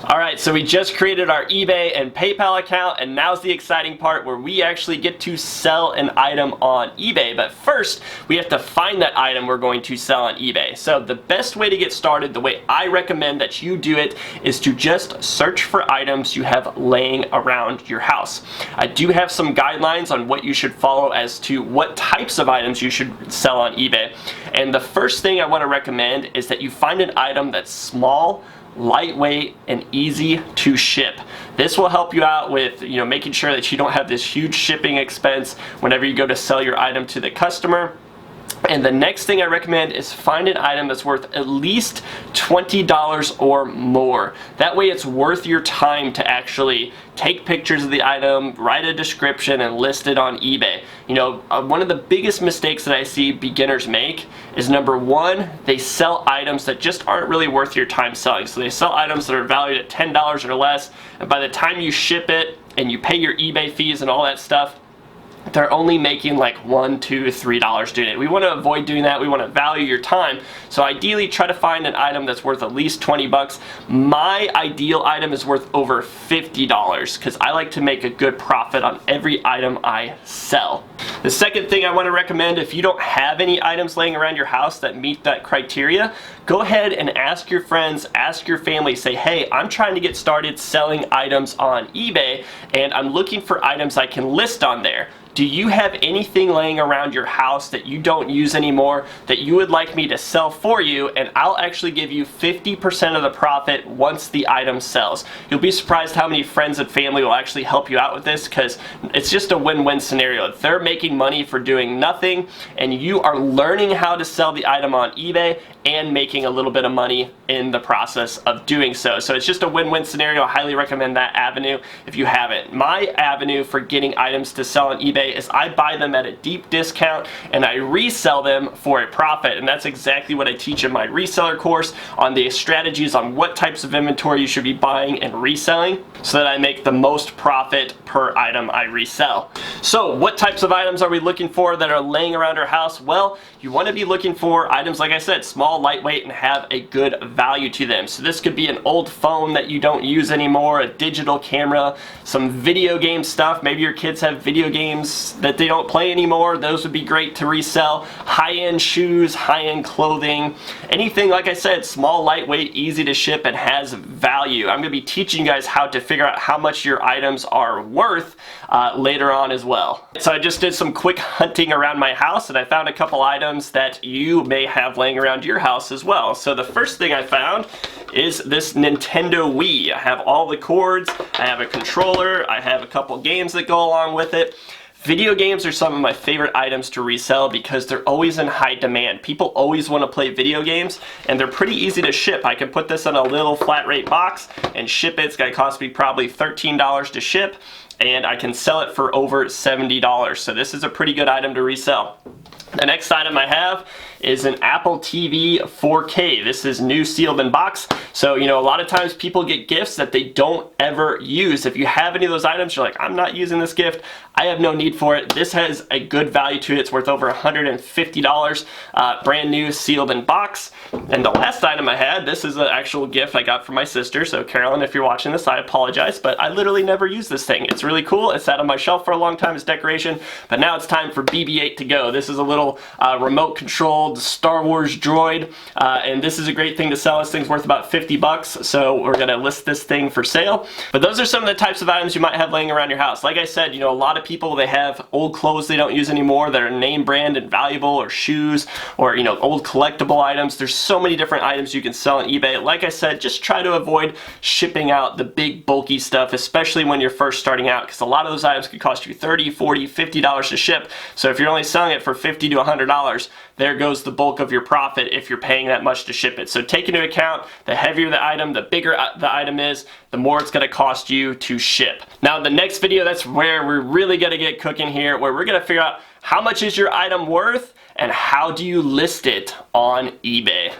Alright, so we just created our eBay and PayPal account, and now's the exciting part where we actually get to sell an item on eBay. But first, we have to find that item we're going to sell on eBay. So the best way to get started, the way I recommend that you do it, is to just search for items you have laying around your house. I do have some guidelines on what you should follow as to what types of items you should sell on eBay. And the first thing I want to recommend is that you find an item that's small, lightweight, and easy to ship. This will help you out with making sure that you don't have this huge shipping expense whenever you go to sell your item to the customer. And the next thing I recommend is find an item that's worth at least $20 or more. That way it's worth your time to actually take pictures of the item, write a description, and list it on eBay. One of the biggest mistakes that I see beginners make is, number one, they sell items that just aren't really worth your time selling. So they sell items that are valued at $10 or less, and by the time you ship it and you pay your eBay fees and all that stuff, they're only making like $1, $2, $3 doing it. We want to avoid doing that. We want to value your time. So ideally, try to find an item that's worth at least 20 bucks. My ideal item is worth over $50 because I like to make a good profit on every item I sell. The second thing I want to recommend, if you don't have any items laying around your house that meet that criteria, go ahead and ask your friends, ask your family, say, hey, I'm trying to get started selling items on eBay and I'm looking for items I can list on there. Do you have anything laying around your house that you don't use anymore that you would like me to sell for you? And I'll actually give you 50% of the profit once the item sells. You'll be surprised how many friends and family will actually help you out with this because it's just a win-win scenario. They're making money for doing nothing and you are learning how to sell the item on eBay and making a little bit of money in the process of doing so. So it's just a win-win scenario. I highly recommend that avenue if you haven't. My avenue for getting items to sell on eBay is I buy them at a deep discount and I resell them for a profit, and that's exactly what I teach in my reseller course on the strategies on what types of inventory you should be buying and reselling so that I make the most profit per item I resell. So what types of items are we looking for that are laying around our house? Well, you want to be looking for items, like I said, small, lightweight, and have a good value to them. So this could be an old phone that you don't use anymore, a digital camera, some video game stuff. Maybe your kids have video games that they don't play anymore. Those would be great to resell. High-end shoes, high-end clothing, anything, like I said, small, lightweight, easy to ship, and has value. I'm going to be teaching you guys how to figure out how much your items are worth later on as well. So I just did some quick hunting around my house and I found a couple items that you may have laying around your house as well. So the first thing I found is this Nintendo Wii. I have all the cords, I have a controller, I have a couple games that go along with it. Video games are some of my favorite items to resell because they're always in high demand. People always want to play video games and they're pretty easy to ship. I can put this in a little flat rate box and ship it. It's going to cost me probably $13 to ship, and I can sell it for over $70. So this is a pretty good item to resell. The next item I have is an Apple TV 4K. This is new, sealed in box. So, a lot of times people get gifts that they don't ever use. If you have any of those items, you're like, I'm not using this gift. I have no need for it. This has a good value to it. It's worth over $150. Brand new, sealed in box. And the last item I had, this is an actual gift I got from my sister. So Carolyn, if you're watching this, I apologize, but I literally never use this thing. It's really cool. It's sat on my shelf for a long time as decoration, but now it's time for BB-8 to go. This is a little remote controlled Star Wars droid, and this is a great thing to sell. This thing's worth about 50 bucks, so we're gonna list this thing for sale. But those are some of the types of items you might have laying around your house. Like I said, a lot of people, they have old clothes they don't use anymore that are name brand and valuable, or shoes, or old collectible items. There's so many different items you can sell on eBay. Like I said, just try to avoid shipping out the big bulky stuff, especially when you're first starting out, because a lot of those items could cost you $30, $40, $50 to ship. So if you're only selling it for $50 to $100, there goes the bulk of your profit if you're paying that much to ship it. So take into account, the heavier the item, the bigger the item is, the more it's going to cost you to ship. Now the next video, that's where we're really going to get cooking here, where we're going to figure out how much is your item worth and how do you list it on eBay.